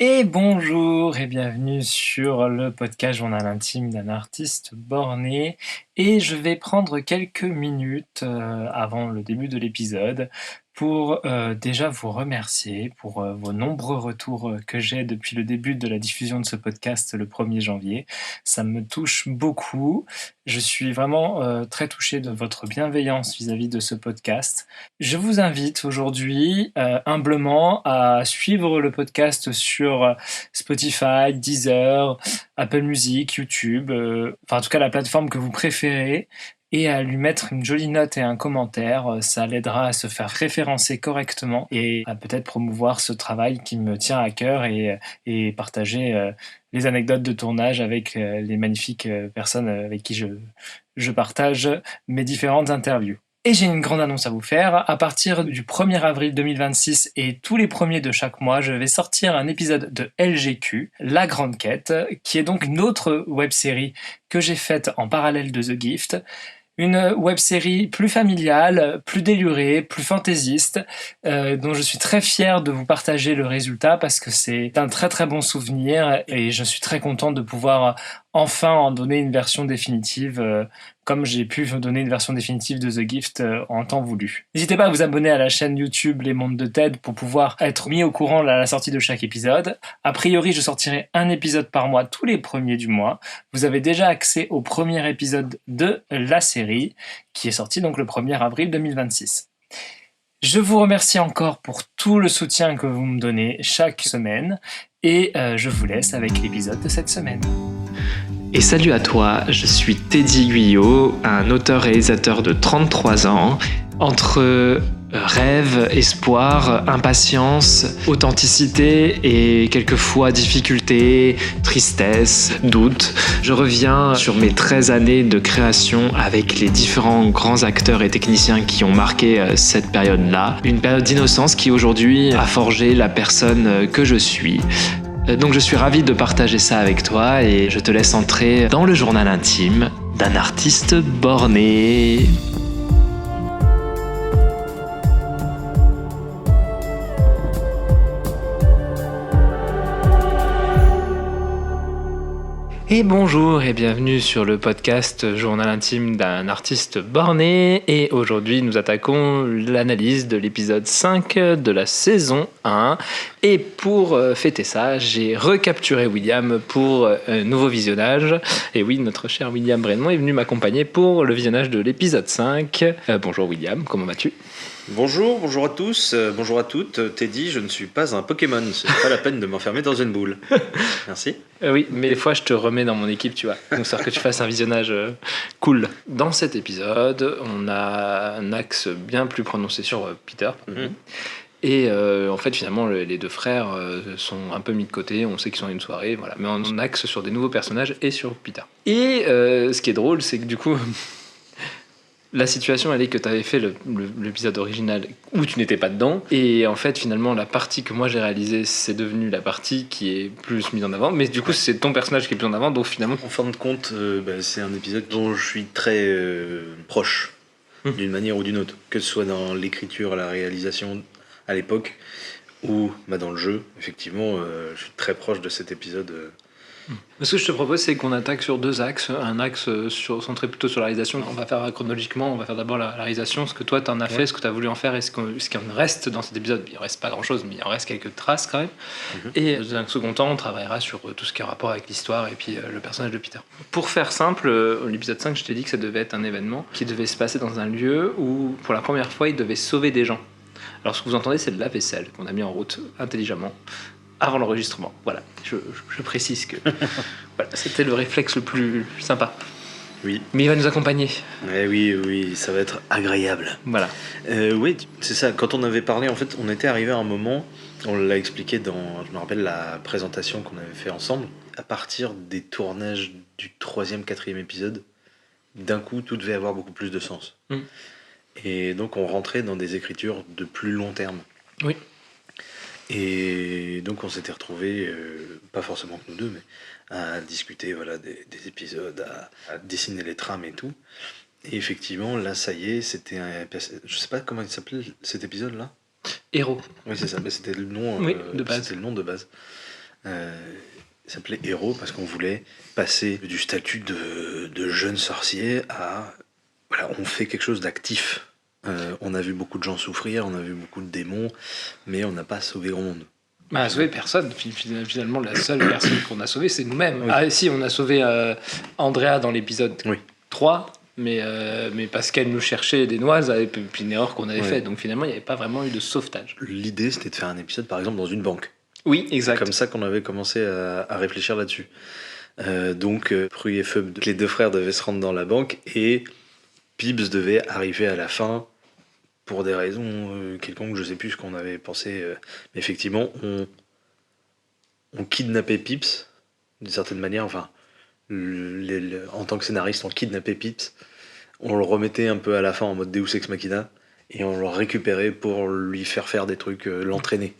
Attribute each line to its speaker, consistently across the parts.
Speaker 1: Et bonjour et bienvenue sur le podcast Journal intime d'un artiste borné. Et je vais prendre quelques minutes avant le début de l'épisode pour déjà vous remercier pour vos nombreux retours que j'ai depuis le début de la diffusion de ce podcast le 1er janvier. Ça me touche beaucoup. Je suis vraiment très touché de votre bienveillance vis-à-vis de ce podcast. Je vous invite aujourd'hui humblement à suivre le podcast sur Spotify, Deezer, Apple Music, YouTube, enfin en tout cas la plateforme que vous préférez, et à lui mettre une jolie note et un commentaire. Ça l'aidera à se faire référencer correctement et à peut-être promouvoir ce travail qui me tient à cœur et partager les anecdotes de tournage avec les magnifiques personnes avec qui je partage mes différentes interviews. Et j'ai une grande annonce à vous faire. À partir du 1er avril 2026 et tous les premiers de chaque mois, je vais sortir un épisode de LGQ, La Grande Quête, qui est donc une autre web-série que j'ai faite en parallèle de The Gift. Une web-série plus familiale, plus délurée, plus fantaisiste, dont je suis très fier de vous partager le résultat parce que c'est un très très bon souvenir et je suis très content de pouvoir enfin en donner une version définitive, comme j'ai pu vous donner une version définitive de The Gift en temps voulu. N'hésitez pas à vous abonner à la chaîne YouTube Les Mondes de Ted pour pouvoir être mis au courant à la sortie de chaque épisode. A priori, je sortirai un épisode par mois tous les premiers du mois. Vous avez déjà accès au premier épisode de la série, qui est sorti donc le 1er avril 2026. Je vous remercie encore pour tout le soutien que vous me donnez chaque semaine, et je vous laisse avec l'épisode de cette semaine.
Speaker 2: Et salut à toi, je suis Teddy Guyot, un auteur-réalisateur de 33 ans. Entre rêve, espoir, impatience, authenticité et quelquefois difficulté, tristesse, doute, je reviens sur mes 13 années de création avec les différents grands acteurs et techniciens qui ont marqué cette période-là. Une période d'innocence qui aujourd'hui a forgé la personne que je suis. Donc je suis ravi de partager ça avec toi et je te laisse entrer dans le journal intime d'un artiste borné. Et bonjour et bienvenue sur le podcast Journal intime d'un artiste borné. Et aujourd'hui nous attaquons l'analyse de l'épisode 5 de la saison 1. Et pour fêter ça, j'ai recapturé William pour un nouveau visionnage. Et oui, notre cher William Brennemont est venu m'accompagner pour le visionnage de l'épisode 5. Bonjour William, comment vas-tu ?
Speaker 3: Bonjour à tous, bonjour à toutes. Teddy, je ne suis pas un Pokémon, ce n'est pas la peine de m'enfermer dans une boule. Merci.
Speaker 2: Oui, mais des fois je te remets dans mon équipe, tu vois, histoire que tu fasses un visionnage cool. Dans cet épisode, on a un axe bien plus prononcé sur Peter. Et en fait, finalement, les deux frères sont un peu mis de côté. On sait qu'ils sont à une soirée, voilà. Mais on axe sur des nouveaux personnages et sur Peter. Et ce qui est drôle, c'est que du coup, la situation, elle est que tu avais fait l'épisode original où tu n'étais pas dedans. Et en fait, finalement, la partie que moi j'ai réalisée, c'est devenu la partie qui est plus mise en avant. Mais du coup, c'est ton personnage qui est plus en avant. Donc finalement,
Speaker 3: En fin de compte, c'est un épisode dont je suis très proche, d'une manière ou d'une autre. Que ce soit dans l'écriture, la réalisation à l'époque, ou dans le jeu. Effectivement, je suis très proche de cet épisode.
Speaker 2: ce que je te propose, c'est qu'on attaque sur deux axes. Un axe centré plutôt sur la réalisation. On va faire chronologiquement, on va faire d'abord la réalisation, ce que toi t'en as fait, ce que tu as voulu en faire et ce qu'il en reste dans cet épisode. Il en reste pas grand-chose, mais il en reste quelques traces quand même. Et dans un second temps, on travaillera sur tout ce qui a rapport avec l'histoire et puis le personnage de Peter. Pour faire simple, l'épisode 5, je t'ai dit que ça devait être un événement qui devait se passer dans un lieu où, pour la première fois, il devait sauver des gens. Alors ce que vous entendez, c'est de la vaisselle qu'on a mis en route intelligemment avant l'enregistrement. Voilà, je précise que voilà, c'était le réflexe le plus sympa.
Speaker 3: Oui.
Speaker 2: Mais il va nous accompagner.
Speaker 3: Oui, ça va être agréable.
Speaker 2: Voilà.
Speaker 3: Oui, c'est ça. Quand on avait parlé, en fait, on était arrivé à un moment, on l'a expliqué dans, je me rappelle, la présentation qu'on avait fait ensemble. À partir des tournages du 3e, 4e épisode, d'un coup, tout devait avoir beaucoup plus de sens. Et donc, on rentrait dans des écritures de plus long terme.
Speaker 2: Oui.
Speaker 3: Et donc, on s'était retrouvés, pas forcément que nous deux, mais à discuter des épisodes, à dessiner les trames et tout. Et effectivement, là, ça y est, c'était un... Je sais pas comment il s'appelait cet épisode-là.
Speaker 2: Héros.
Speaker 3: Oui, c'est ça, mais c'était le nom,
Speaker 2: Oui, de base.
Speaker 3: C'était le nom de base. Il s'appelait Héros parce qu'on voulait passer du statut de jeune sorcier à... Voilà, on fait quelque chose d'actif. On a vu beaucoup de gens souffrir, on a vu beaucoup de démons, mais on n'a pas sauvé grand monde.
Speaker 2: Bah, sauvé personne. Finalement, la seule personne qu'on a sauvée, c'est nous-mêmes.
Speaker 3: Oui.
Speaker 2: Ah, si, on a sauvé Andrea dans l'épisode
Speaker 3: Oui.
Speaker 2: 3, mais parce qu'elle nous cherchait des noises, et puis une erreur qu'on avait
Speaker 3: Ouais.
Speaker 2: faite. Donc finalement, il n'y avait pas vraiment eu de sauvetage.
Speaker 3: L'idée, c'était de faire un épisode, par exemple, dans une banque.
Speaker 2: Oui,
Speaker 3: C'est
Speaker 2: exact.
Speaker 3: comme ça qu'on avait commencé à réfléchir là-dessus. Donc, Pru et Feub, les deux frères devaient se rendre dans la banque et Pibbs devait arriver à la fin pour des raisons quelconques, je sais plus ce qu'on avait pensé. Mais effectivement, on kidnappait Pibbs d'une certaine manière. Enfin, en tant que scénariste, on kidnappait Pibbs, on le remettait un peu à la fin en mode Deus Ex Machina et on le récupérait pour lui faire des trucs, l'entraîner.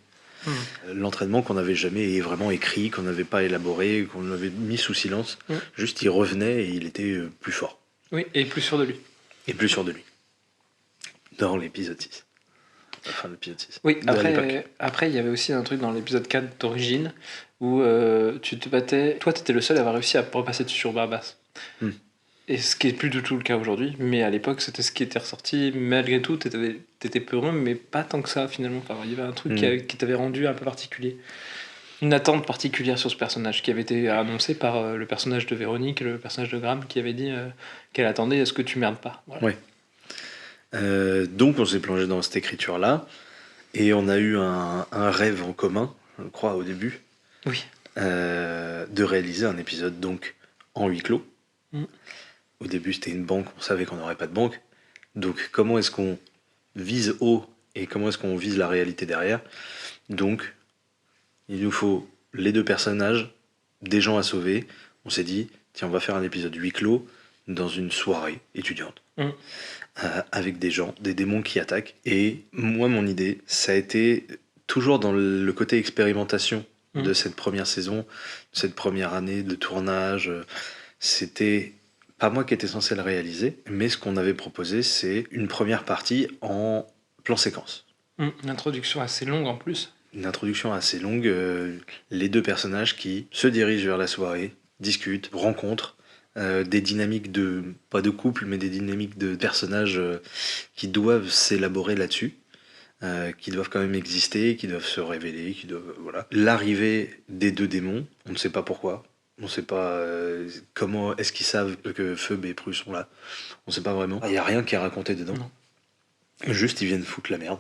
Speaker 3: L'entraînement qu'on n'avait jamais vraiment écrit, qu'on n'avait pas élaboré, qu'on avait mis sous silence. Juste, il revenait et il était plus fort.
Speaker 2: Oui, et plus sûr de lui.
Speaker 3: Et plus sûr de lui. Dans l'épisode 6. La fin de l'épisode 6.
Speaker 2: Oui,
Speaker 3: De l'époque.
Speaker 2: après, il y avait aussi un truc dans l'épisode 4 d'origine où tu te battais. Toi, tu étais le seul à avoir réussi à repasser dessus sur Barbas. Et ce qui est plus du tout le cas aujourd'hui, mais à l'époque, c'était ce qui était ressorti. Malgré tout, t'étais peureux, mais pas tant que ça finalement. Enfin, il y avait un truc qui t'avait rendu un peu particulier. Une attente particulière sur ce personnage qui avait été annoncé par le personnage de Véronique, le personnage de Graham, qui avait dit qu'elle attendait à ce que tu merdes pas. Voilà.
Speaker 3: Ouais. Donc on s'est plongé dans cette écriture-là et on a eu un rêve en commun, je crois, au début.
Speaker 2: Oui.
Speaker 3: De réaliser un épisode donc en huis clos. Au début, c'était une banque, on savait qu'on n'aurait pas de banque. Donc, comment est-ce qu'on vise haut et comment est-ce qu'on vise la réalité derrière? Donc, il nous faut les deux personnages, des gens à sauver. On s'est dit, tiens, on va faire un épisode huis clos dans une soirée étudiante. Avec des gens, des démons qui attaquent. Et moi, mon idée, ça a été toujours dans le côté expérimentation de cette première saison, de cette première année de tournage. C'était pas moi qui étais censé le réaliser, mais ce qu'on avait proposé, c'est une première partie en plan séquence.
Speaker 2: Une introduction assez longue en plus.
Speaker 3: Une introduction assez longue, les deux personnages qui se dirigent vers la soirée, discutent, rencontrent, des dynamiques pas de couple, mais des dynamiques de personnages qui doivent s'élaborer là-dessus, qui doivent quand même exister, qui doivent se révéler, qui doivent... Voilà. L'arrivée des deux démons, on ne sait pas pourquoi. On ne sait pas comment est-ce qu'ils savent que Feub et Pru sont là. On ne sait pas vraiment. Il n'y a rien qui est raconté dedans.
Speaker 2: Non.
Speaker 3: Juste, ils viennent foutre la merde.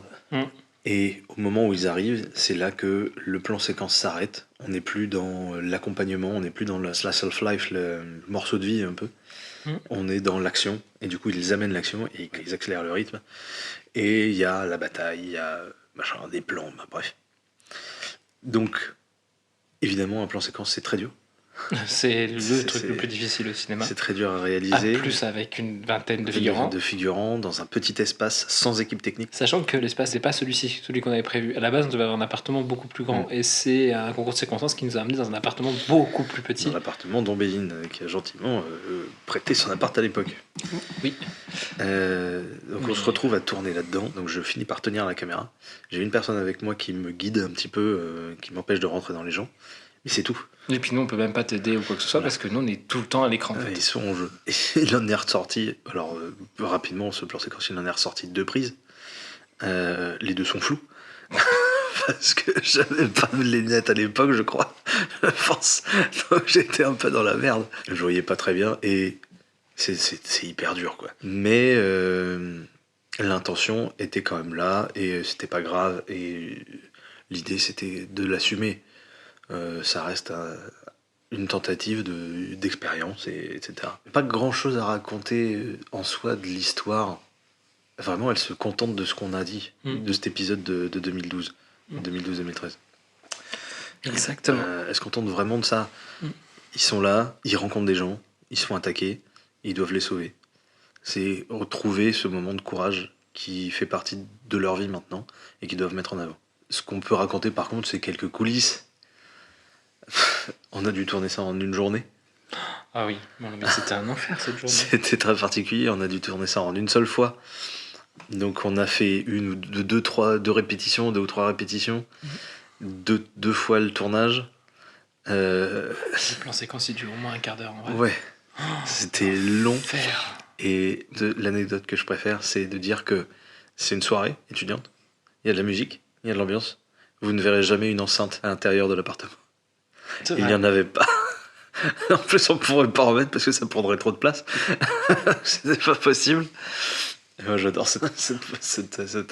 Speaker 3: Et au moment où ils arrivent, c'est là que le plan séquence s'arrête. On n'est plus dans l'accompagnement, on n'est plus dans le slice of life, le morceau de vie un peu. On est dans l'action. Et du coup, ils amènent l'action et ils accélèrent le rythme. Et il y a la bataille, il y a des plans, bref. Donc, évidemment, un plan séquence, c'est très dur.
Speaker 2: C'est le truc le plus difficile au cinéma.
Speaker 3: C'est très dur à réaliser.
Speaker 2: En plus, avec une vingtaine de figurants.
Speaker 3: De figurants dans un petit espace sans équipe technique.
Speaker 2: Sachant que l'espace n'est pas celui-ci, celui qu'on avait prévu. À la base, on devait avoir un appartement beaucoup plus grand. Et c'est un concours de circonstances qui nous a amené dans un appartement beaucoup plus petit.
Speaker 3: Dans l'appartement d'Ombéline, qui a gentiment prêté son appart à l'époque.
Speaker 2: Oui.
Speaker 3: Donc on se retrouve à tourner là-dedans. Donc je finis par tenir la caméra. J'ai une personne avec moi qui me guide un petit peu, qui m'empêche de rentrer dans les gens. Mais c'est tout.
Speaker 2: Et puis nous, on peut même pas t'aider ou quoi que ce soit parce que nous, on est tout le temps à l'écran. En fait.
Speaker 3: Ils sont en jeu. Et il en est ressorti, alors rapidement, ce plan séquence, il en est ressorti 2 prises. Les 2 sont floues. Parce que j'avais pas de lunettes à l'époque, je crois. Je pense. Donc j'étais un peu dans la merde. Je voyais pas très bien et c'est hyper dur, quoi. Mais l'intention était quand même là et c'était pas grave. Et l'idée, c'était de l'assumer. Ça reste une tentative d'expérience, etc. Pas grand chose à raconter en soi de l'histoire. Vraiment, elle se contente de ce qu'on a dit, de cet épisode de 2012, 2012-2013.
Speaker 2: Exactement.
Speaker 3: Elle se contente vraiment de ça. Ils sont là, ils rencontrent des gens, ils se font attaquer, et ils doivent les sauver. C'est retrouver ce moment de courage qui fait partie de leur vie maintenant, et qu'ils doivent mettre en avant. Ce qu'on peut raconter par contre, c'est quelques coulisses. On a dû tourner ça en une journée.
Speaker 2: Ah oui, bon, mais c'était un enfer cette journée.
Speaker 3: C'était très particulier, on a dû tourner ça en une seule fois. Donc on a fait deux ou trois répétitions, deux fois le tournage.
Speaker 2: Le plan séquence, il dure au moins un quart d'heure en vrai.
Speaker 3: Ouais, c'était long.
Speaker 2: Faire.
Speaker 3: Et l'anecdote que je préfère, c'est de dire que c'est une soirée étudiante, il y a de la musique, il y a de l'ambiance. Vous ne verrez jamais une enceinte à l'intérieur de l'appartement.
Speaker 2: C'est
Speaker 3: Il
Speaker 2: vrai.
Speaker 3: n'y en avait pas. En plus, on pourrait pas en mettre parce que ça prendrait trop de place. C'était pas possible. Et moi, j'adore cette
Speaker 2: Moi,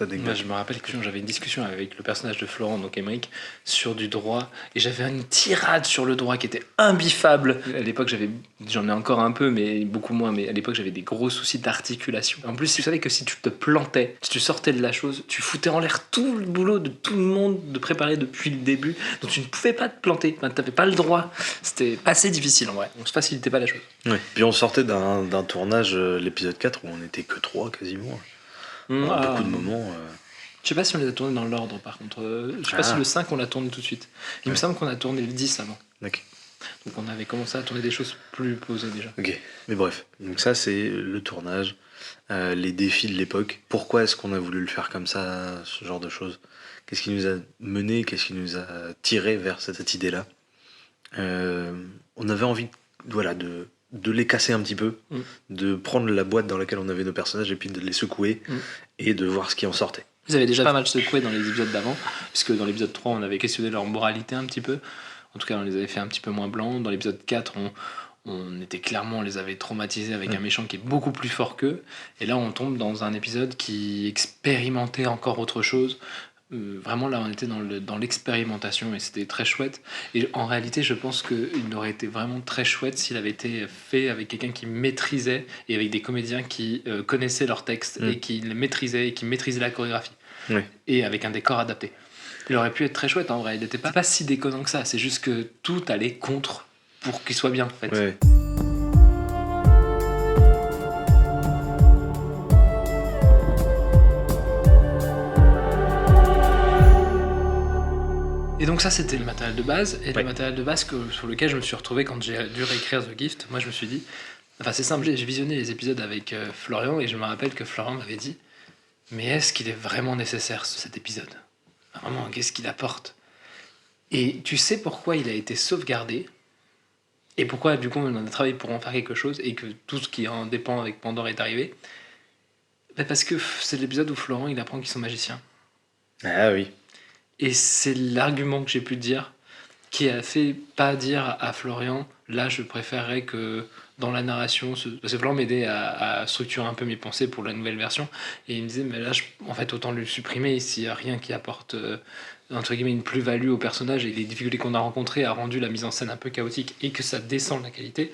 Speaker 3: anecdote.
Speaker 2: je me rappelle que j'avais une discussion avec le personnage de Florent, donc Émeric, sur du droit, et j'avais une tirade sur le droit qui était imbifable. À l'époque, j'en ai encore un peu, mais beaucoup moins, mais à l'époque, j'avais des gros soucis d'articulation. En plus, tu savais que si tu te plantais, si tu sortais de la chose, tu foutais en l'air tout le boulot de tout le monde de préparer depuis le début, donc tu ne pouvais pas te planter, enfin, t'avais pas le droit. C'était assez difficile en vrai, on se facilitait pas la chose.
Speaker 3: Ouais. Puis on sortait d'un tournage, l'épisode 4, où on n'était que 3 quasiment. Beaucoup de moments.
Speaker 2: Je sais pas si on les a tournés dans l'ordre par contre. Je sais pas si le 5 on l'a tourné tout de suite. Il me semble qu'on a tourné le 10 avant.
Speaker 3: Ok.
Speaker 2: Donc on avait commencé à tourner des choses plus posées déjà.
Speaker 3: Ok. Mais bref. Donc ça, c'est le tournage, les défis de l'époque. Pourquoi est-ce qu'on a voulu le faire comme ça, ce genre de choses? Qu'est-ce qui nous a mené? Qu'est-ce qui nous a tiré vers cette idée-là? On avait envie, voilà, de les casser un petit peu, de prendre la boîte dans laquelle on avait nos personnages et puis de les secouer et de voir ce qui en sortait.
Speaker 2: Ils avaient déjà pas mal secoué dans les épisodes d'avant, puisque dans l'épisode 3 on avait questionné leur moralité un petit peu. En tout cas on les avait fait un petit peu moins blancs. Dans l'épisode 4 on était clairement, on les avait traumatisés avec un méchant qui est beaucoup plus fort qu'eux. Et là on tombe dans un épisode qui expérimentait encore autre chose. Vraiment là on était dans l'expérimentation et c'était très chouette. Et en réalité je pense qu'il aurait été vraiment très chouette s'il avait été fait avec quelqu'un qui maîtrisait et avec des comédiens qui connaissaient leur texte et qui le maîtrisaient et qui maîtrisaient la chorégraphie.
Speaker 3: Ouais.
Speaker 2: Et avec un décor adapté. Il aurait pu être très chouette en vrai, il n'était pas si déconnant que ça, c'est juste que tout allait contre pour qu'il soit bien en fait.
Speaker 3: Ouais.
Speaker 2: Et donc ça c'était le matériel de base, et
Speaker 3: Ouais.
Speaker 2: le matériel de base sur lequel je me suis retrouvé quand j'ai dû réécrire The Gift. Moi je me suis dit, enfin c'est simple, j'ai visionné les épisodes avec Florian et je me rappelle que Florian m'avait dit, mais est-ce qu'il est vraiment nécessaire cet épisode? Vraiment, qu'est-ce qu'il apporte? Et tu sais pourquoi il a été sauvegardé et pourquoi du coup on a travaillé pour en faire quelque chose et que tout ce qui en dépend avec Pandore est arrivé? Ben parce que c'est l'épisode où Florent il apprend qu'ils sont magiciens.
Speaker 3: Ah oui.
Speaker 2: Et c'est l'argument que j'ai pu dire qui a fait pas dire à Florian, là je préférerais que dans la narration, parce que Florian m'aidait à structurer un peu mes pensées pour la nouvelle version, et il me disait, mais là en fait autant le supprimer s'il n'y a rien qui apporte entre guillemets une plus-value au personnage, et les difficultés qu'on a rencontrées a rendu la mise en scène un peu chaotique et que ça descend la qualité.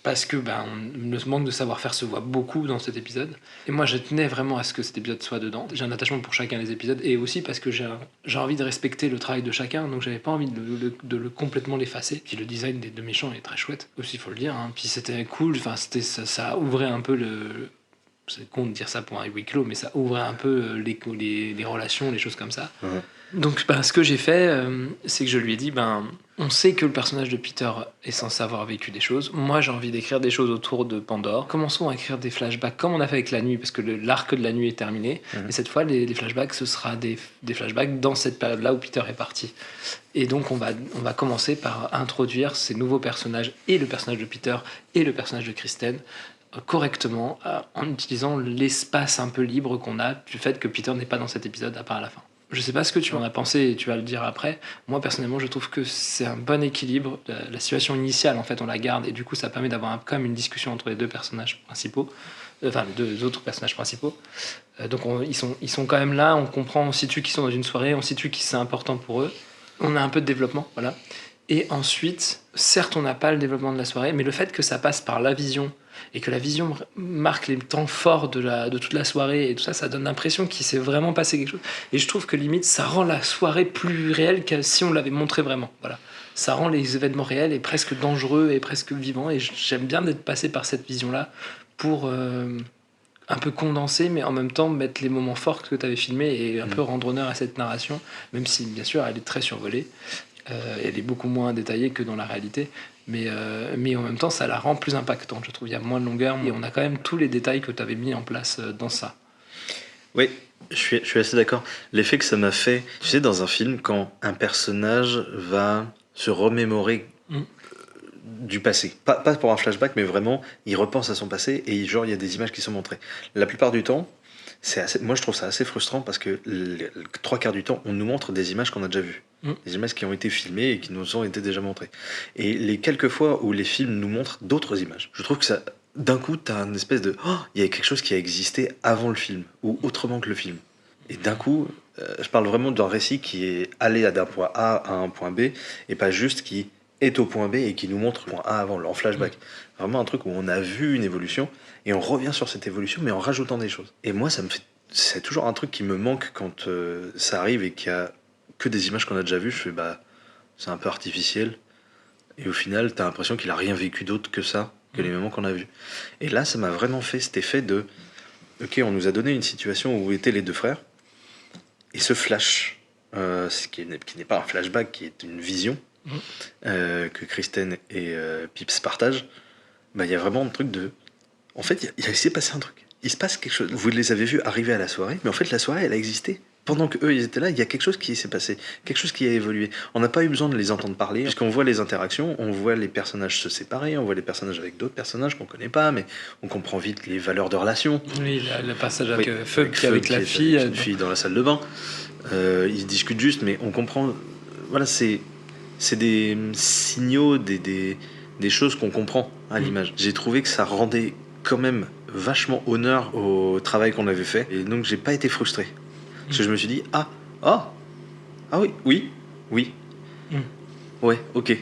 Speaker 2: Parce que le manque de savoir-faire se voit beaucoup dans cet épisode. Et moi, je tenais vraiment à ce que cet épisode soit dedans. J'ai un attachement pour chacun des épisodes, et aussi parce que j'ai envie de respecter le travail de chacun, donc j'avais pas envie de le complètement l'effacer. Puis le design des deux méchants est très chouette, aussi, il faut le dire. Hein. Puis c'était cool, enfin, ça ouvrait un peu le... C'est con de dire ça pour un huis clos, mais ça ouvrait un peu les relations, les choses comme ça.
Speaker 3: Mhm.
Speaker 2: Donc ce que j'ai fait, c'est que je lui ai dit, on sait que le personnage de Peter est censé avoir vécu des choses. Moi, j'ai envie d'écrire des choses autour de Pandore. Commençons à écrire des flashbacks, comme on a fait avec la nuit, parce que l'arc de la nuit est terminé. Et cette fois, les flashbacks, ce sera des flashbacks dans cette période-là où Peter est parti. Et donc, on va commencer par introduire ces nouveaux personnages, et le personnage de Peter, et le personnage de Kristen, correctement, en utilisant l'espace un peu libre qu'on a du fait que Peter n'est pas dans cet épisode à part à la fin. Je sais pas ce que tu en as pensé et tu vas le dire après. Moi personnellement je trouve que c'est un bon équilibre. La situation initiale en fait on la garde et du coup ça permet d'avoir quand même une discussion entre les deux personnages principaux, enfin les deux autres personnages principaux. Donc ils sont quand même là, on comprend, on situe qu'ils sont dans une soirée, on situe que c'est important pour eux. On a un peu de développement, voilà. Et ensuite, certes on n'a pas le développement de la soirée, mais le fait que ça passe par la vision et que la vision marque les temps forts de toute la soirée et tout ça, ça donne l'impression qu'il s'est vraiment passé quelque chose. Et je trouve que limite, ça rend la soirée plus réelle que si on l'avait montré vraiment. Voilà. Ça rend les événements réels et presque dangereux et presque vivants. Et j'aime bien d'être passé par cette vision-là pour un peu condenser, mais en même temps mettre les moments forts que tu avais filmés et un peu rendre honneur à cette narration, même si bien sûr elle est très survolée. Elle est beaucoup moins détaillée que dans la réalité. Mais en même temps, ça la rend plus impactante, je trouve. Il y a moins de longueur, et on a quand même tous les détails que tu avais mis en place dans ça.
Speaker 3: Oui, je suis assez d'accord. L'effet que ça m'a fait, tu sais, dans un film, quand un personnage va se remémorer du passé. Pas pour un flashback, mais vraiment, il repense à son passé et genre, il y a des images qui sont montrées. La plupart du temps, moi je trouve ça assez frustrant parce que les 3/4 du temps, on nous montre des images qu'on a déjà vues. Des images qui ont été filmées et qui nous ont été déjà montrées. Et les quelques fois où les films nous montrent d'autres images, je trouve que ça, d'un coup, t'as une espèce de... Oh, il y a quelque chose qui a existé avant le film, ou autrement que le film. Et d'un coup, je parle vraiment d'un récit qui est allé d'un point A à un point B, et pas juste qui est au point B et qui nous montre le point A avant, en flashback. Vraiment un truc où on a vu une évolution, et on revient sur cette évolution, mais en rajoutant des choses. Et moi, c'est toujours un truc qui me manque quand ça arrive et qu'il y a que des images qu'on a déjà vues. Je fais, c'est un peu artificiel. Et au final, t'as l'impression qu'il a rien vécu d'autre que ça, que les moments qu'on a vus. Et là, ça m'a vraiment fait cet effet de... Ok, on nous a donné une situation où étaient les deux frères, et ce flash, qui n'est pas un flashback, qui est une vision, que Kristen et Pips partagent, il y a vraiment un truc de... En fait, il s'est passé un truc. Il se passe quelque chose. Vous les avez vus arriver à la soirée, mais en fait, la soirée, elle a existé. Pendant qu'eux, ils étaient là, il y a quelque chose qui s'est passé, quelque chose qui a évolué. On n'a pas eu besoin de les entendre parler, puisqu'on voit les interactions, on voit les personnages se séparer, on voit les personnages avec d'autres personnages qu'on connaît pas, mais on comprend vite les valeurs de relation.
Speaker 2: Oui, le passage avec Feu qui est avec la fille.
Speaker 3: Une fille dans la salle de bain. Ils discutent juste, mais on comprend... Voilà, c'est des signaux, des choses qu'on comprend à l'image. J'ai trouvé que ça rendait quand même vachement honneur au travail qu'on avait fait, et donc j'ai pas été frustré. Parce que je me suis dit, ah oui, ouais, ok.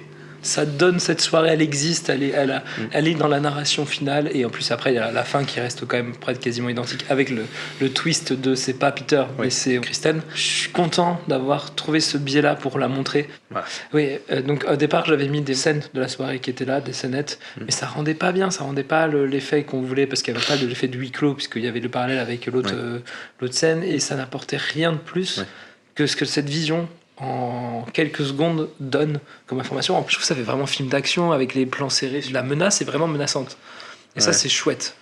Speaker 2: Ça donne cette soirée, elle existe, elle est dans la narration finale, et en plus après il y a la fin qui reste quand même presque quasiment identique avec le twist de c'est pas Peter mais c'est Kristen. Je suis content d'avoir trouvé ce biais-là pour la montrer.
Speaker 3: Voilà.
Speaker 2: Oui, donc au départ j'avais mis des scènes de la soirée qui étaient là, des scénettes, mais ça rendait pas bien, ça rendait pas l'effet qu'on voulait, parce qu'il n'y avait pas de l'effet de huis clos, puisqu'il y avait le parallèle avec l'autre scène, et ça n'apportait rien de plus que ce que cette vision en quelques secondes donne comme information. Je trouve que ça fait vraiment film d'action avec les plans serrés. La menace est vraiment menaçante. Et ça, c'est chouette.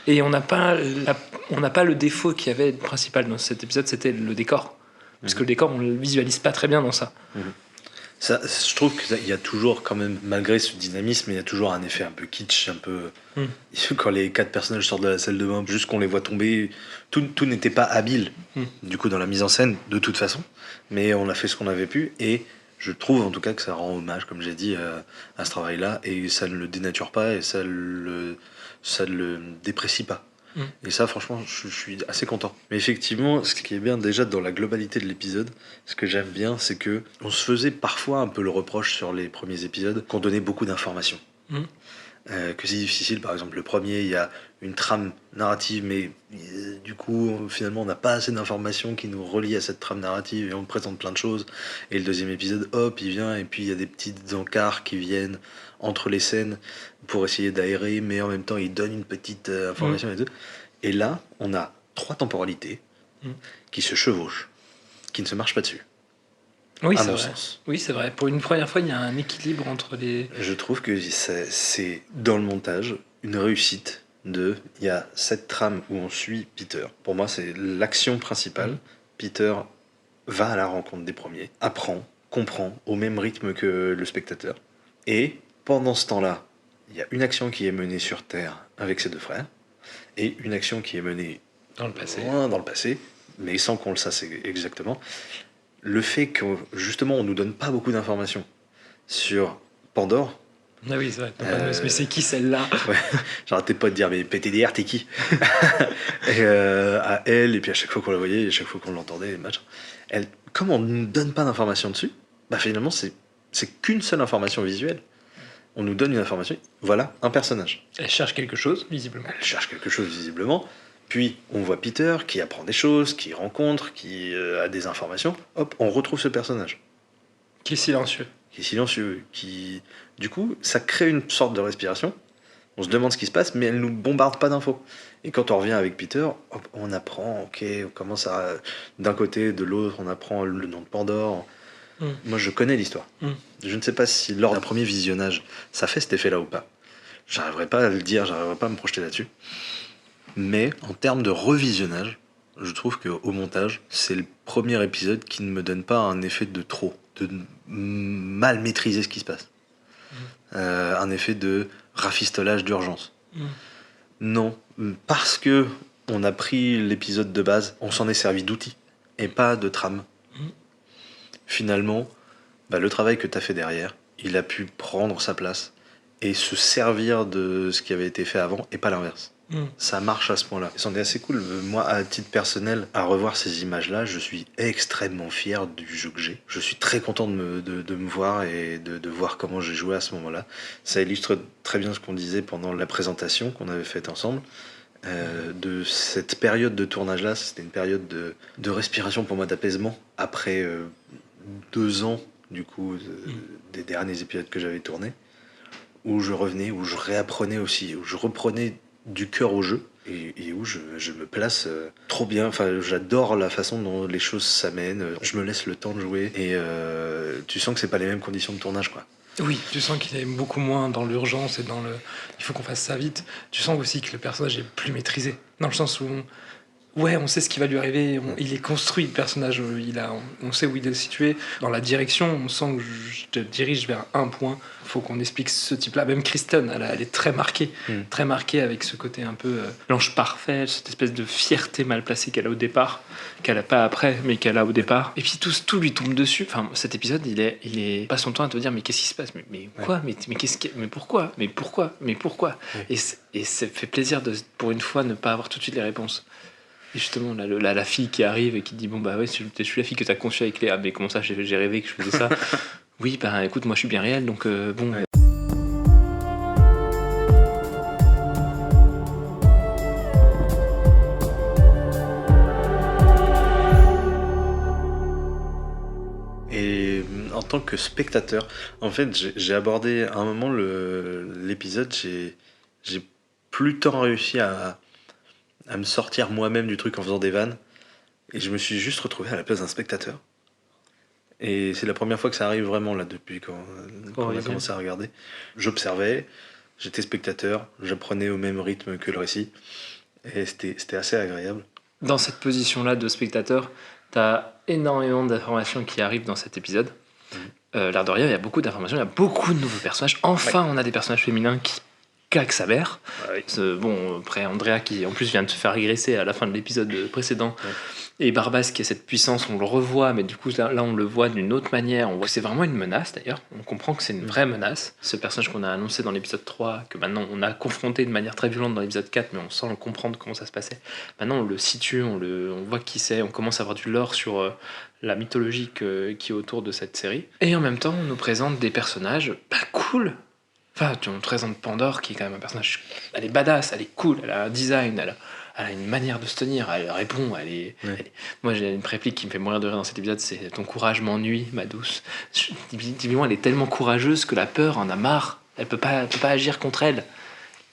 Speaker 2: Et on n'a pas le défaut qu'il y avait principal dans cet épisode, c'était le décor. Parce que le décor, on le visualise pas très bien dans ça.
Speaker 3: Ça, je trouve qu'il y a toujours, quand même, malgré ce dynamisme, il y a toujours un effet un peu kitsch, un peu... Quand les 4 personnages sortent de la salle de bain, juste qu'on les voit tomber, tout n'était pas habile, du coup, dans la mise en scène, de toute façon. Mais on a fait ce qu'on avait pu, et je trouve, en tout cas, que ça rend hommage, comme j'ai dit, à ce travail-là, et ça ne le dénature pas, et ça le déprécie pas. Et ça, franchement, je suis assez content. Mais effectivement, ce qui est bien déjà dans la globalité de l'épisode, ce que j'aime bien, c'est que on se faisait parfois un peu le reproche sur les premiers épisodes qu'on donnait beaucoup d'informations. Que c'est difficile. Par exemple, le premier, il y a une trame narrative, mais du coup, finalement, on n'a pas assez d'informations qui nous relient à cette trame narrative, et on présente plein de choses. Et le deuxième épisode, hop, il vient, et puis il y a des petites encarts qui viennent entre les scènes pour essayer d'aérer, mais en même temps, il donne une petite information et tout. Et là, on a 3 temporalités qui se chevauchent, qui ne se marchent pas dessus.
Speaker 2: Oui,
Speaker 3: à
Speaker 2: c'est
Speaker 3: mon
Speaker 2: vrai.
Speaker 3: sens.
Speaker 2: Oui, c'est vrai. Pour une première fois, il y a un équilibre entre les...
Speaker 3: Je trouve que c'est dans le montage une réussite il y a cette trame où on suit Peter. Pour moi, c'est l'action principale. Peter va à la rencontre des premiers, apprend, comprend au même rythme que le spectateur. Et pendant ce temps-là, il y a une action qui est menée sur Terre avec ses 2 frères, et une action qui est menée
Speaker 2: Dans le passé.
Speaker 3: loin dans le passé, mais sans qu'on le sache exactement. Le fait que, justement, on nous donne pas beaucoup d'informations sur Pandore.
Speaker 2: Ah oui, c'est vrai. Mais c'est qui celle-là?
Speaker 3: J'arrêtais pas de dire, mais PTDR, t'es qui? Et à elle, et puis à chaque fois qu'on la voyait, et à chaque fois qu'on l'entendait, comme on ne nous donne pas d'informations dessus, finalement, c'est qu'une seule information visuelle. On nous donne une information, voilà, un personnage.
Speaker 2: Elle cherche quelque chose, visiblement.
Speaker 3: Elle cherche quelque chose, visiblement. Puis, on voit Peter qui apprend des choses, qui rencontre, qui a des informations. Hop, on retrouve ce personnage.
Speaker 2: Qui est silencieux.
Speaker 3: Du coup, ça crée une sorte de respiration. On se demande ce qui se passe, mais elle nous bombarde pas d'infos. Et quand on revient avec Peter, hop, on apprend, on commence à... D'un côté, de l'autre, on apprend le nom de Pandore. Moi, je connais l'histoire. Je ne sais pas si, lors d'un premier visionnage, ça fait cet effet-là ou pas. J'arriverai pas à le dire, j'arriverai pas à me projeter là-dessus. Mais, en termes de revisionnage, je trouve qu'au montage, c'est le premier épisode qui ne me donne pas un effet de trop, de mal maîtriser ce qui se passe. Un effet de rafistolage d'urgence. Non, parce que on a pris l'épisode de base, on s'en est servi d'outils et pas de trame. Finalement, le travail que tu as fait derrière, il a pu prendre sa place et se servir de ce qui avait été fait avant et pas l'inverse. Ça marche à ce point-là. C'en est assez cool. Moi, à titre personnel, à revoir ces images-là, je suis extrêmement fier du jeu que j'ai. Je suis très content de me voir et de voir comment j'ai joué à ce moment-là. Ça illustre très bien ce qu'on disait pendant la présentation qu'on avait faite ensemble. De cette période de tournage-là, c'était une période de respiration pour moi, d'apaisement. Après 2 ans, du coup, des derniers épisodes que j'avais tournés, où je revenais, où je réapprenais aussi, où je reprenais du cœur au jeu et où je me place trop bien. Enfin, j'adore la façon dont les choses s'amènent. Je me laisse le temps de jouer et tu sens que c'est pas les mêmes conditions de tournage, quoi.
Speaker 4: Oui, tu sens qu'il est beaucoup moins dans l'urgence et dans le il faut qu'on fasse ça vite. Tu sens aussi que le personnage est plus maîtrisé, dans le sens où on sait ce qui va lui arriver, il est construit le personnage, on sait où il est situé. Dans la direction, on sent que je te dirige vers un point. Il faut qu'on explique ce type-là. Même Kristen, elle est très marquée avec ce côté un peu l'ange parfait, cette espèce de fierté mal placée qu'elle a au départ, qu'elle a pas après, mais qu'elle a au départ. Et puis tout lui tombe dessus. Enfin, cet épisode, il est pas son temps à te dire mais qu'est-ce qui se passe, mais quoi, mais pourquoi,
Speaker 3: Ouais.
Speaker 4: et ça fait plaisir pour une fois ne pas avoir tout de suite les réponses. Et justement, là, la fille qui arrive et qui dit bon bah ouais, je suis la fille que t'as conçue avec Léa, mais comment ça, j'ai rêvé que je faisais ça. Oui, écoute, moi je suis bien réel, donc bon.
Speaker 3: Ouais. Et en tant que spectateur, en fait, j'ai abordé à un moment l'épisode, j'ai plus le temps réussi à me sortir moi-même du truc en faisant des vannes. Et je me suis juste retrouvé à la place d'un spectateur. Et c'est la première fois que ça arrive vraiment là depuis quand on a commencé à regarder. J'observais, j'étais spectateur, j'apprenais au même rythme que le récit. Et c'était assez agréable.
Speaker 4: Dans cette position-là de spectateur, t'as énormément d'informations qui arrivent dans cet épisode. L'air de rien, il y a beaucoup d'informations, il y a beaucoup de nouveaux personnages. Enfin, on a des personnages féminins qui claquent sa mère. Bon, après Andrea qui en plus vient de se faire régresser à la fin de l'épisode précédent. Et Barbas qui a cette puissance, on le revoit, mais du coup là on le voit d'une autre manière. On voit que c'est vraiment une menace d'ailleurs. On comprend que c'est une vraie menace. Ce personnage qu'on a annoncé dans l'épisode 3, que maintenant on a confronté de manière très violente dans l'épisode 4, mais on sent comprendre comment ça se passait. Maintenant on le situe, on voit qui c'est, on commence à avoir du lore sur la mythologie qui est autour de cette série. Et en même temps on nous présente des personnages cool. Enfin, tu nous présentes Pandore qui est quand même un personnage. Elle est badass, elle est cool, elle a un design, elle a une manière de se tenir, elle répond, Moi j'ai une réplique qui me fait mourir de rire dans cet épisode, c'est ton courage m'ennuie, ma douce. Typiquement, elle est tellement courageuse que la peur en a marre, elle peut pas agir contre elle.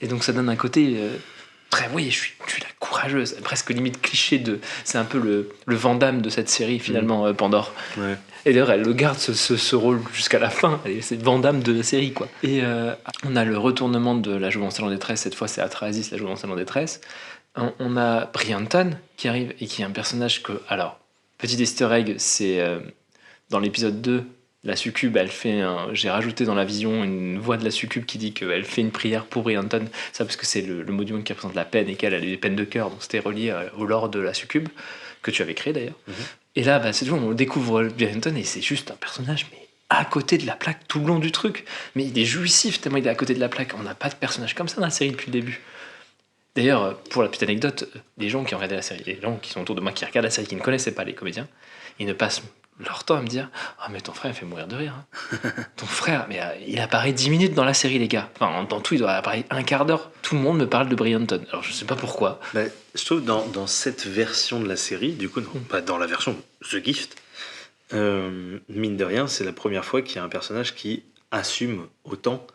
Speaker 4: Et donc ça donne un côté très, oui, je suis la courageuse, presque limite cliché c'est un peu le Van Damme de cette série finalement, Pandore.
Speaker 3: Ouais.
Speaker 4: Et d'ailleurs, elle le garde ce rôle jusqu'à la fin. C'est Van Damme de la série, quoi. Et on a le retournement de la jouvencelle en détresse. Cette fois, c'est Atrahasis, la jouvencelle en détresse. On a Brianton qui arrive et qui est un personnage que... Alors, petit easter egg, c'est dans l'épisode 2, la succube, elle fait j'ai rajouté dans la vision une voix de la succube qui dit qu'elle fait une prière pour Brianton. Ça, parce que c'est le mot du monde qui représente la peine et qu'elle a des peines de cœur. Donc, c'était relié au lore de la succube, que tu avais créé d'ailleurs. Et là, c'est tout, on découvre Brianton et c'est juste un personnage, mais à côté de la plaque tout le long du truc. Mais il est jouissif tellement il est à côté de la plaque. On n'a pas de personnage comme ça dans la série depuis le début. D'ailleurs, pour la petite anecdote, les gens qui ont regardé la série, les gens qui sont autour de moi qui regardent la série, qui ne connaissaient pas les comédiens, ils ne passent leur temps à me dire « Ah, mais ton frère, il fait mourir de rire. Hein. Ton frère, mais il apparaît 10 minutes dans la série, les gars. Enfin, dans tout, il doit apparaître un quart d'heure. Tout le monde me parle de Brianton. Alors, je sais pas pourquoi.
Speaker 3: Je trouve dans cette version de la série, du coup, non, pas dans la version The Gift, mine de rien, c'est la première fois qu'il y a un personnage qui assume autant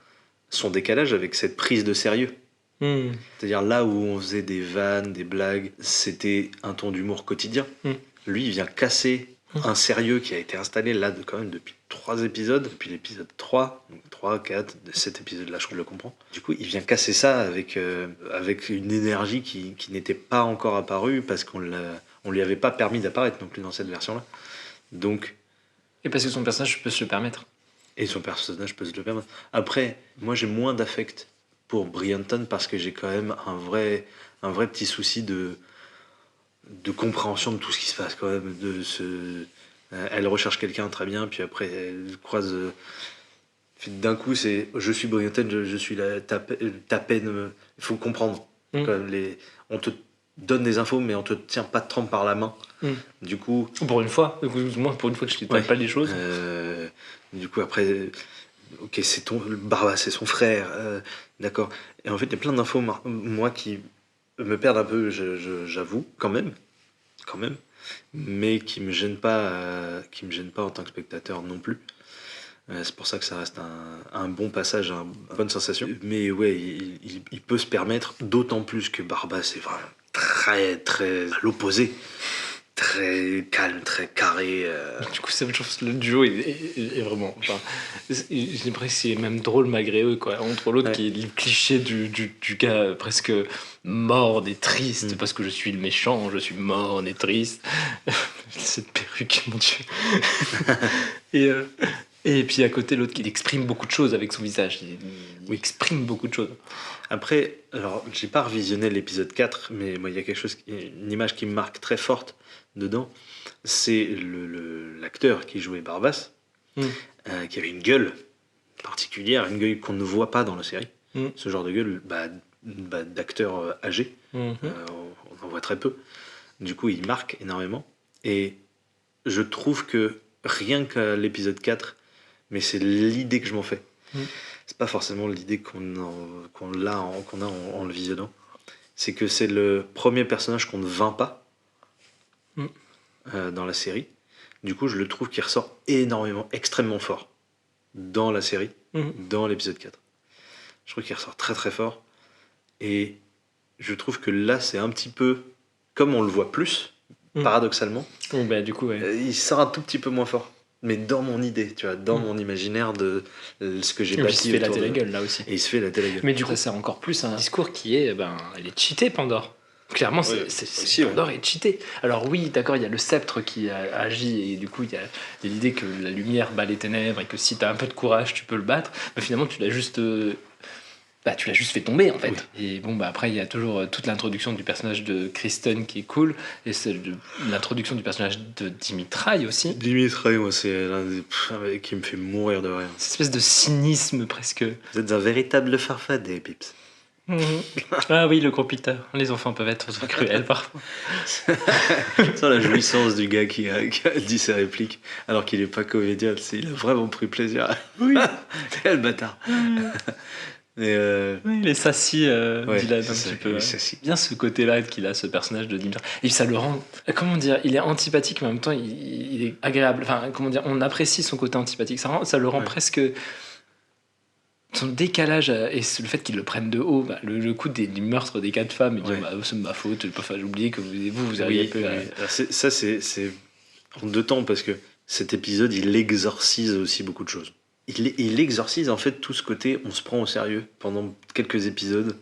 Speaker 3: son décalage avec cette prise de sérieux. C'est-à-dire là où on faisait des vannes, des blagues, c'était un ton d'humour quotidien. Lui, il vient casser un sérieux qui a été installé là quand même depuis 3 épisodes, depuis l'épisode 3, donc 3, 4, 7 épisodes là, je le comprends. Du coup, il vient casser ça avec une énergie qui n'était pas encore apparue parce qu'on On lui avait pas permis d'apparaître non plus dans cette version-là. Donc,
Speaker 4: Et parce que son personnage peut se le permettre.
Speaker 3: et son personnage peut se le permettre. Après, moi j'ai moins d'affect pour Brianton parce que j'ai quand même un vrai petit souci de compréhension de tout ce qui se passe quand même. Elle recherche quelqu'un très bien, puis après elle croise. D'un coup, c'est je suis Brianton, je suis ta peine. Il faut comprendre.
Speaker 4: Mm.
Speaker 3: Quand même, on te donne des infos, mais on te tient pas de trempe par la main.
Speaker 4: Mm.
Speaker 3: Du coup.
Speaker 4: Pour une fois, moi pour une fois que je ne
Speaker 3: Ouais.
Speaker 4: pas les choses.
Speaker 3: Du coup, après, ok, Barba, c'est son frère, d'accord. Et en fait, il y a plein d'infos, moi, qui me perdent un peu, j'avoue, quand même, mais qui me gênent pas en tant que spectateur non plus. C'est pour ça que ça reste un bon passage, une bonne sensation. Mais ouais, il peut se permettre, d'autant plus que Barba, c'est vraiment très, très à l'opposé. Très calme, très carré.
Speaker 4: Du coup, je trouve que le duo est vraiment. Enfin, j'ai l'impression que c'est même drôle malgré eux, quoi. Entre l'autre qui est le cliché du gars presque morne et triste parce que je suis le méchant, je suis morne et triste. Cette perruque, mon Dieu. Et puis à côté, l'autre qui exprime beaucoup de choses avec son visage. Il exprime beaucoup de choses.
Speaker 3: Après, alors, j'ai pas revisionné l'épisode 4, mais moi, il y a une image qui me marque très forte dedans. C'est l'acteur qui jouait Barbas, qui avait une gueule particulière, une gueule qu'on ne voit pas dans la série. Ce genre de gueule d'acteur âgé, on en voit très peu. Du coup, il marque énormément. Et je trouve que rien qu'à l'épisode 4, mais c'est l'idée que je m'en fais. C'est pas forcément l'idée qu'on a en le visionnant. C'est que c'est le premier personnage qu'on ne vainc pas dans la série. Du coup, je le trouve qui ressort extrêmement fort dans la série, dans l'épisode 4. Je trouve qu'il ressort très très fort. Et je trouve que là, c'est un petit peu comme on le voit plus, paradoxalement.
Speaker 4: Du coup, ouais.
Speaker 3: Il sort un tout petit peu moins fort. Mais dans mon idée, tu vois, dans mon imaginaire de ce que j'ai bâti.
Speaker 4: Il se fait la télé gueule là aussi.
Speaker 3: Et il se fait la télé gueule.
Speaker 4: Mais du coup, ça, c'est encore plus un discours qui est, elle est cheatée, Pandore. Clairement, Pandore est cheatée. Alors oui, d'accord, il y a le sceptre qui agit et du coup, il y a l'idée que la lumière bat les ténèbres et que si t'as un peu de courage, tu peux le battre. Mais finalement, tu l'as juste fait tomber en fait. Oui. Et bon, après, il y a toujours toute l'introduction du personnage de Kristen qui est cool, et l'introduction du personnage de Dimitri aussi.
Speaker 3: Dimitri, moi, c'est l'un des qui me fait mourir de rire.
Speaker 4: Cette espèce de cynisme presque.
Speaker 3: Vous êtes un véritable farfadet, Pips.
Speaker 4: Ah oui, le gros Peter. Les enfants peuvent être cruels parfois.
Speaker 3: Sans la jouissance du gars qui a dit ses répliques, alors qu'il n'est pas comédien, il a vraiment pris plaisir. Oui. Quel bâtard.
Speaker 4: Oui, il est sassy, Dylan, un petit peu.
Speaker 3: Bien
Speaker 4: ce côté-là qu'il a, ce personnage de Dimitri. Et ça le rend, comment dire, il est antipathique, mais en même temps, il est agréable. Enfin, comment dire, on apprécie son côté antipathique. Ça le rend presque. Son décalage et le fait qu'ils le prennent de haut, le coup du meurtre des 4 femmes, c'est ma faute, j'ai oublié que vous arrivez peu à...
Speaker 3: Ça, c'est en deux temps, parce que cet épisode, il exorcise aussi beaucoup de choses. Il exorcise en fait tout ce côté, on se prend au sérieux pendant quelques épisodes,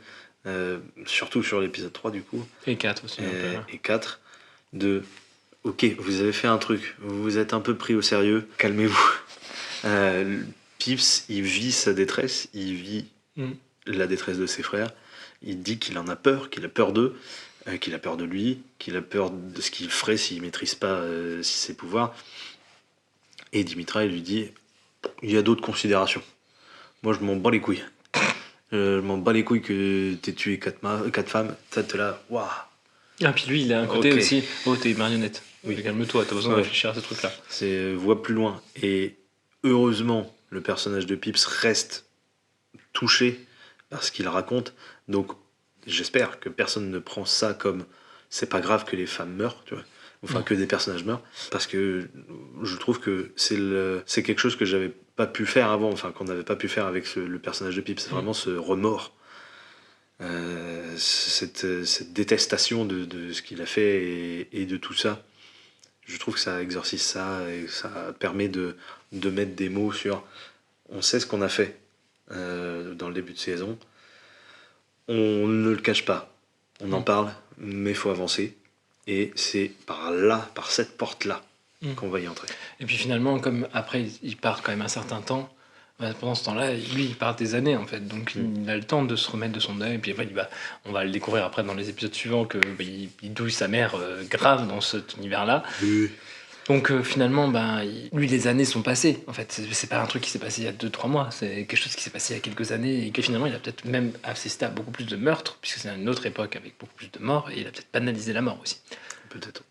Speaker 3: surtout sur l'épisode 3 du coup.
Speaker 4: Et 4 aussi.
Speaker 3: Et 4, ok, vous avez fait un truc, vous vous êtes un peu pris au sérieux, calmez-vous. Pips, il vit sa détresse, il vit la détresse de ses frères, il dit qu'il en a peur, qu'il a peur d'eux, qu'il a peur de lui, qu'il a peur de ce qu'il ferait s'il maîtrise pas ses pouvoirs. Et Dimitri lui dit, il y a d'autres considérations. Moi, je m'en bats les couilles. Je m'en bats les couilles que t'aies tué 4 femmes. T'es là, waouh.
Speaker 4: Ah, puis lui, il a un côté aussi, t'es marionnette. Oui. Calme-toi, t'as besoin de réfléchir à ce truc-là.
Speaker 3: C'est voit plus loin. Et heureusement, le personnage de Pips reste touché par ce qu'il raconte. Donc, j'espère que personne ne prend ça comme c'est pas grave que les femmes meurent, tu vois. Enfin, que des personnages meurent. Parce que je trouve que c'est quelque chose que j'avais pas pu faire avant, enfin, qu'on n'avait pas pu faire avec le personnage de Pips. C'est vraiment ce remords. Cette détestation de ce qu'il a fait et de tout ça. Je trouve que ça exorcise ça et ça permet de mettre des mots sur... On sait ce qu'on a fait dans le début de saison. On ne le cache pas. On en parle, mais il faut avancer. et c'est par là, par cette porte-là, qu'on va y entrer.
Speaker 4: Et puis finalement, comme après, il part quand même un certain temps, pendant ce temps-là, lui, il part des années en fait, donc il a le temps de se remettre de son deuil. Et puis après, on va le découvrir après dans les épisodes suivants qu'il douille sa mère grave dans cet univers-là.
Speaker 3: Oui.
Speaker 4: Donc finalement, lui, les années sont passées. En fait, c'est pas un truc qui s'est passé il y a 2-3 mois, c'est quelque chose qui s'est passé il y a quelques années et que finalement, il a peut-être même assisté à beaucoup plus de meurtres, puisque c'est une autre époque avec beaucoup plus de morts, et il a peut-être banalisé la mort aussi.
Speaker 3: Peut-être.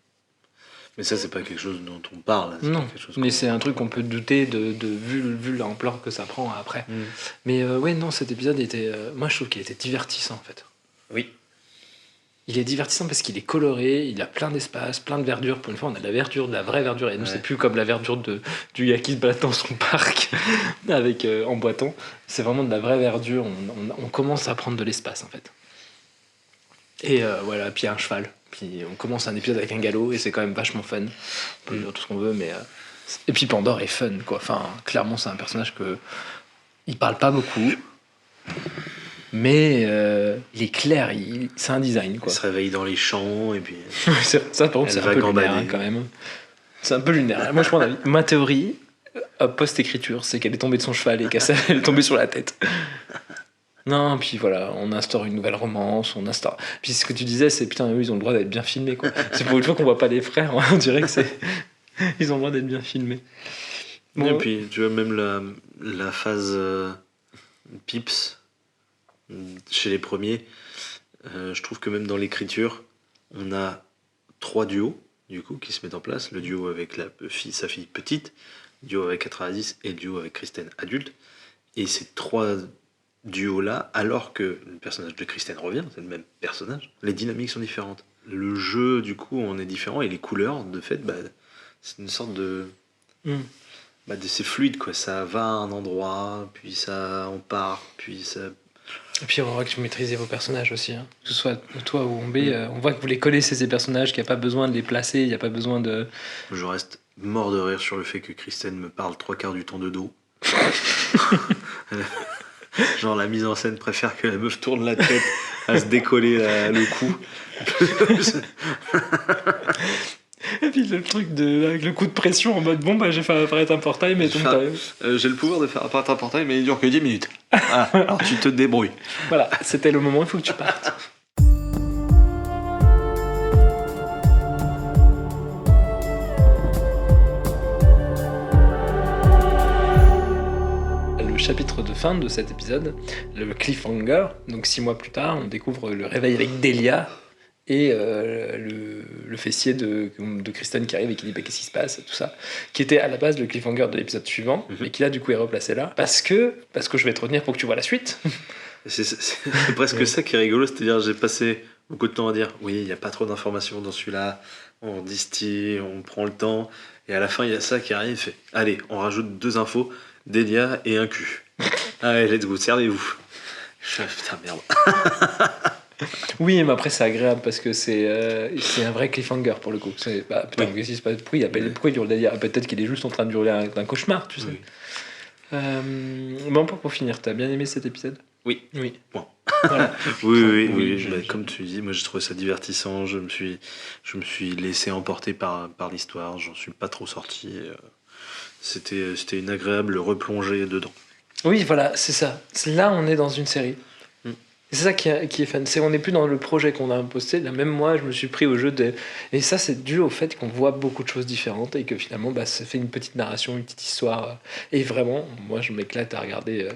Speaker 3: Mais ça, c'est pas quelque chose dont on parle.
Speaker 4: Non,
Speaker 3: pas quelque chose
Speaker 4: mais c'est un truc qu'on peut douter vu l'ampleur que ça prend après. Mais ouais, non, cet épisode était... moi, je trouve qu'il était divertissant, en fait.
Speaker 3: Oui.
Speaker 4: Il est divertissant parce qu'il est coloré, il a plein d'espace, plein de verdure. Pour une fois, on a de la verdure, de la vraie verdure. Et nous, c'est plus comme la verdure du gars qui se balade dans son parc avec, en boiton. C'est vraiment de la vraie verdure. On commence à prendre de l'espace, en fait. Et voilà, puis un cheval. Puis on commence un épisode avec un galop et c'est quand même vachement fun. On peut dire tout ce qu'on veut, mais... Et puis Pandore est fun, quoi. Enfin, clairement, c'est un personnage que... Il parle pas beaucoup, mais il est clair, c'est un design, quoi.
Speaker 3: Il se réveille dans les champs et puis...
Speaker 4: Ça, par contre, c'est un peu lunaire, quand même. C'est un peu lunaire. Moi, je prends l'avis. Ma théorie, post-écriture, c'est qu'elle est tombée de son cheval et qu'elle est tombée sur la tête. Non, puis voilà, on instaure une nouvelle romance, Puis ce que tu disais, c'est putain, eux, ils ont le droit d'être bien filmés, quoi. C'est pour une fois qu'on voit pas les frères, on dirait que c'est... Ils ont le droit d'être bien filmés.
Speaker 3: Bon. Et puis, tu vois, même la phase Pips, chez les premiers, je trouve que même dans l'écriture, on a 3 duos, du coup, qui se mettent en place. Le duo avec sa fille petite, le duo avec 90 et le duo avec Kristen adulte. Et ces 3 duo-là, alors que le personnage de Kristen revient, c'est le même personnage, les dynamiques sont différentes. Le jeu, du coup, en est différent, et les couleurs, de fait, c'est une sorte de... c'est fluide, quoi. Ça va à un endroit, puis ça en part, puis ça...
Speaker 4: Et puis on voit que vous maîtrisez vos personnages aussi, hein. Que ce soit toi ou Ombé, on voit que vous les connaissez, ces personnages, qu'il n'y a pas besoin de les placer, il n'y a pas besoin de...
Speaker 3: Je reste mort de rire sur le fait que Kristen me parle 3/4 du temps de dos. Genre la mise en scène préfère que la meuf tourne la tête à se décoller le cou.
Speaker 4: Et puis le truc avec le coup de pression en mode j'ai fait apparaître un portail, mais
Speaker 3: j'ai le pouvoir de faire apparaître un portail, mais il dure que 10 minutes. Ah, alors tu te débrouilles.
Speaker 4: Voilà, c'était le moment, il faut que tu partes. Chapitre de fin de cet épisode, le cliffhanger. Donc 6 mois plus tard, on découvre le réveil avec Delia et le fessier de Kristen qui arrive et qui dit qu'est-ce qui se passe, tout ça, qui était à la base le cliffhanger de l'épisode suivant, mais qui là du coup est replacé là parce que je vais te retenir pour que tu vois la suite.
Speaker 3: C'est presque ça qui est rigolo, c'est-à-dire j'ai passé beaucoup de temps à dire oui, il n'y a pas trop d'informations dans celui-là, on distille, on prend le temps, et à la fin il y a ça qui arrive et fait allez, on rajoute 2 infos, Delia et un cul. Allez, let's go, servez-vous. Putain, merde.
Speaker 4: Oui, mais après c'est agréable parce que c'est un vrai cliffhanger pour le coup. Putain, qu'est-ce qui se passe ? Pourquoi il hurle Delia ? Peut-être qu'il est juste en train de hurler un cauchemar, tu sais. Bon, pour finir, t'as bien aimé cet épisode ?
Speaker 3: Oui.
Speaker 4: Bon. Voilà.
Speaker 3: Oui. Comme tu dis, moi j'ai trouvé ça divertissant. Je me suis laissé emporter par l'histoire. J'en suis pas trop sorti. C'était une agréable replongée dedans.
Speaker 4: Oui, voilà, c'est ça. Là, on est dans une série. Et c'est ça qui est fun. On n'est plus dans le projet qu'on a imposé. Là, même moi, je me suis pris au jeu de... Et ça, c'est dû au fait qu'on voit beaucoup de choses différentes et que finalement, ça fait une petite narration, une petite histoire. Et vraiment, moi, je m'éclate à regarder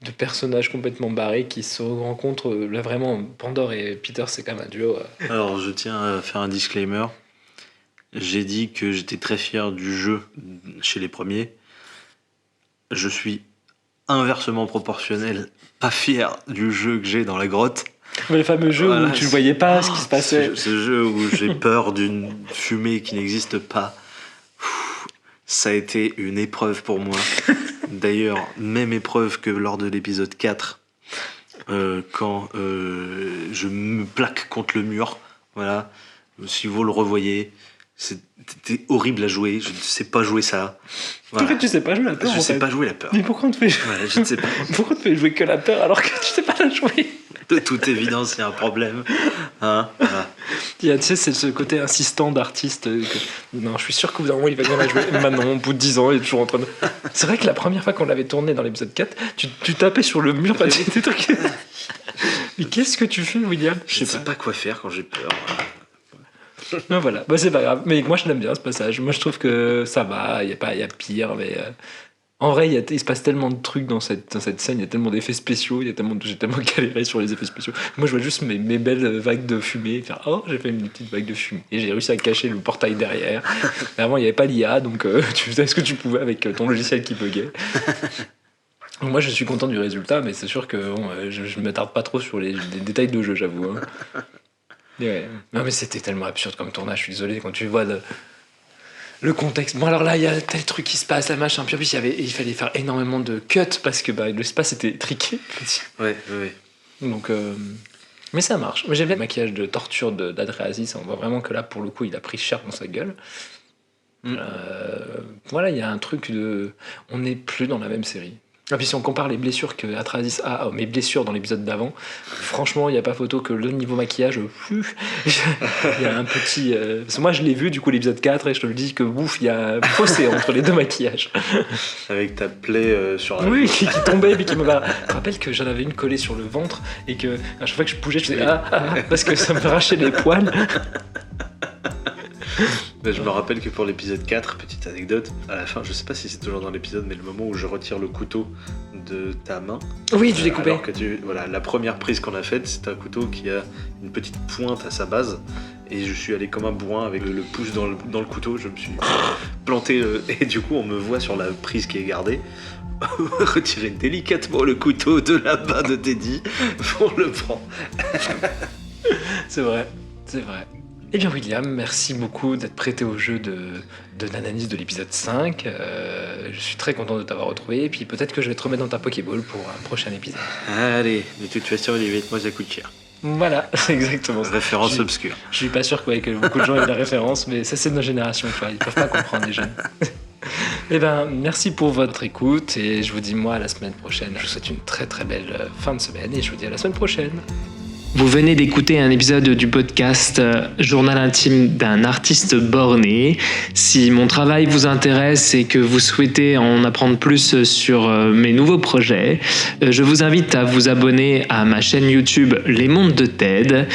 Speaker 4: de personnages complètement barrés qui se rencontrent. Là, vraiment, Pandore et Peter, c'est quand même un duo.
Speaker 3: Alors, je tiens à faire un disclaimer. J'ai dit que j'étais très fier du jeu chez les premiers. Je suis inversement proportionnel, pas fier du jeu que j'ai dans la grotte.
Speaker 4: Le fameux jeu où tu ne voyais pas ce qui se passait.
Speaker 3: Ce jeu où j'ai peur d'une fumée qui n'existe pas. Ça a été une épreuve pour moi. D'ailleurs, même épreuve que lors de l'épisode 4, quand je me plaque contre le mur. Voilà. Si vous le revoyez, c'était horrible à jouer. Je ne sais pas jouer ça.
Speaker 4: Voilà. Pourquoi tu sais pas jouer la peur?
Speaker 3: Je sais pas jouer la peur.
Speaker 4: Mais pourquoi on te fait jouer?
Speaker 3: Voilà, je ne sais pas.
Speaker 4: Pourquoi on te fait jouer que la peur alors que tu sais pas la jouer?
Speaker 3: De toute évidence, il y a un problème. Hein, voilà.
Speaker 4: Tu sais, c'est ce côté insistant d'artiste. Non, je suis sûr qu'au bout d'un moment, il va bien la jouer. Maintenant, au bout de 10 ans, il est toujours en train de. C'est vrai que la première fois qu'on l'avait tourné dans l'épisode 4, tu tapais sur le mur, des trucs. Mais qu'est-ce que tu fais, William?
Speaker 3: Je sais pas quoi faire quand j'ai peur.
Speaker 4: Non, voilà, bah, c'est pas grave. Mais moi, je l'aime bien ce passage. Moi, je trouve que ça va. Il y a pire, mais. En vrai, il se passe tellement de trucs dans cette scène, il y a tellement d'effets spéciaux, j'ai tellement galéré sur les effets spéciaux. Moi, je vois juste mes belles vagues de fumée, faire oh, j'ai fait une petite vague de fumée. Et j'ai réussi à cacher le portail derrière. Mais avant, il n'y avait pas l'IA, donc tu faisais ce que tu pouvais avec ton logiciel qui buguait. Moi, je suis content du résultat, mais c'est sûr que bon, je ne m'attarde pas trop sur les détails de jeu, j'avoue. Hein. Ouais. Non, mais c'était tellement absurde comme tournage, je suis désolé, quand tu vois le contexte. Bon, alors là, il y a tel truc qui se passe, la machin. Puis en plus, il fallait faire énormément de cuts parce que l'espace était triqué.
Speaker 3: Ouais.
Speaker 4: Donc, mais ça marche. Moi, j'aime bien le maquillage de torture d'Adriasis. On voit vraiment que là, pour le coup, il a pris cher dans sa gueule. Voilà, il y a un truc de. On n'est plus dans la même série. Et puis si on compare les blessures que Atrasis a aux mes blessures dans l'épisode d'avant, franchement, il n'y a pas photo que le niveau maquillage. Il y a un petit. Parce que moi, je l'ai vu du coup l'épisode 4 et je te le dis que ouf, il y a un fossé entre les deux maquillages.
Speaker 3: Avec ta plaie sur la.
Speaker 4: Oui, qui tombait et puis qui me va. Je me rappelle que j'en avais une collée sur le ventre et que à chaque fois que je bougeais, je faisais parce que ça me arrachait les poils.
Speaker 3: Ben, je me rappelle que pour l'épisode 4, petite anecdote, à la fin, je sais pas si c'est toujours dans l'épisode, mais le moment où je retire le couteau de ta main.
Speaker 4: Oui, tu l'as coupé.
Speaker 3: Alors que voilà, la première prise qu'on a faite, c'est un couteau qui a une petite pointe à sa base. Et je suis allé comme un bourrin avec le pouce dans le couteau, je me suis planté. Et du coup, on me voit sur la prise qui est gardée retirer délicatement le couteau de la main de Teddy pour le prendre.
Speaker 4: C'est vrai. Eh bien William, merci beaucoup d'être prêté au jeu de l'analyse de l'épisode 5. Je suis très content de t'avoir retrouvé. Et puis peut-être que je vais te remettre dans ta Pokéball pour un prochain épisode.
Speaker 3: Allez, de toute façon, les vêtements, ça coûte cher.
Speaker 4: Voilà, c'est exactement ça.
Speaker 3: Référence obscure.
Speaker 4: Je suis pas sûr que beaucoup de gens aient la référence, mais ça c'est de nos générations, tu vois. Ils peuvent pas comprendre les jeunes. Eh ben, merci pour votre écoute et je vous dis moi à la semaine prochaine. Je vous souhaite une très très belle fin de semaine et je vous dis à la semaine prochaine.
Speaker 2: Vous venez d'écouter un épisode du podcast Journal intime d'un artiste borné. Si mon travail vous intéresse et que vous souhaitez en apprendre plus sur mes nouveaux projets, je vous invite à vous abonner à ma chaîne YouTube Les Mondes de Ted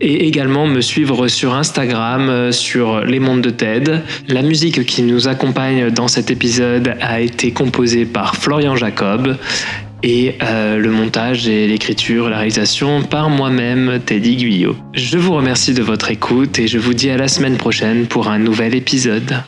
Speaker 2: et également me suivre sur Instagram sur Les Mondes de Ted. La musique qui nous accompagne dans cet épisode a été composée par Florian Jacob. Et le montage et l'écriture, la réalisation par moi-même, Teddy Guyot. Je vous remercie de votre écoute et je vous dis à la semaine prochaine pour un nouvel épisode.